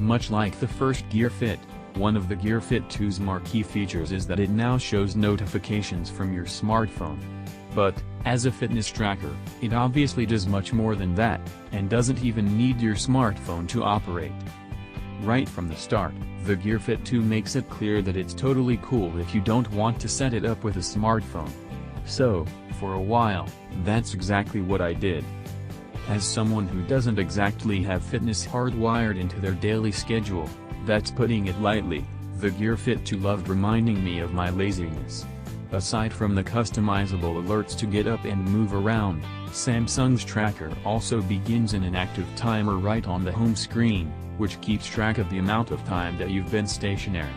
Much like the first Gear Fit, one of the Gear Fit 2's marquee features is that it now shows notifications from your smartphone. But, as a fitness tracker, it obviously does much more than that, and doesn't even need your smartphone to operate. Right from the start, the Gear Fit 2 makes it clear that it's totally cool if you don't want to set it up with a smartphone. So, for a while, that's exactly what I did. As someone who doesn't exactly have fitness hardwired into their daily schedule, that's putting it lightly, the Gear Fit 2 loved reminding me of my laziness. Aside from the customizable alerts to get up and move around, Samsung's tracker also begins an active timer right on the home screen, which keeps track of the amount of time that you've been stationary.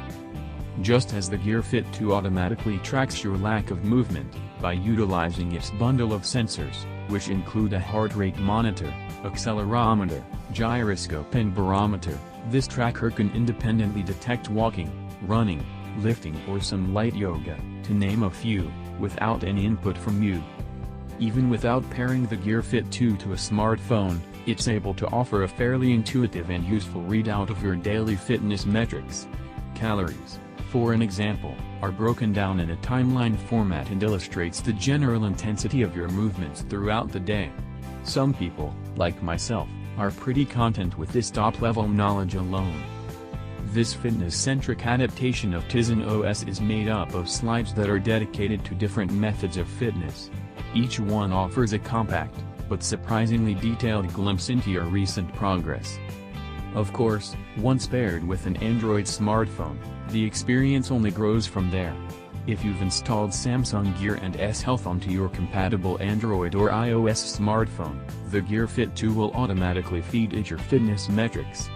Just as the Gear Fit 2 automatically tracks your lack of movement, by utilizing its bundle of sensors, which include a heart rate monitor, accelerometer, gyroscope and barometer, this tracker can independently detect walking, running, lifting or some light yoga, to name a few, without any input from you. Even without pairing the Gear Fit 2 to a smartphone, it's able to offer a fairly intuitive and useful readout of your daily fitness metrics. Calories, for an example, are broken down in a timeline format and illustrates the general intensity of your movements throughout the day. Some people, like myself, are pretty content with this top-level knowledge alone. This fitness-centric adaptation of Tizen OS is made up of slides that are dedicated to different methods of fitness. Each one offers a compact, but surprisingly detailed glimpse into your recent progress. Of course, once paired with an Android smartphone, the experience only grows from there. If you've installed Samsung Gear and S Health onto your compatible Android or iOS smartphone, the Gear Fit 2 will automatically feed it your fitness metrics.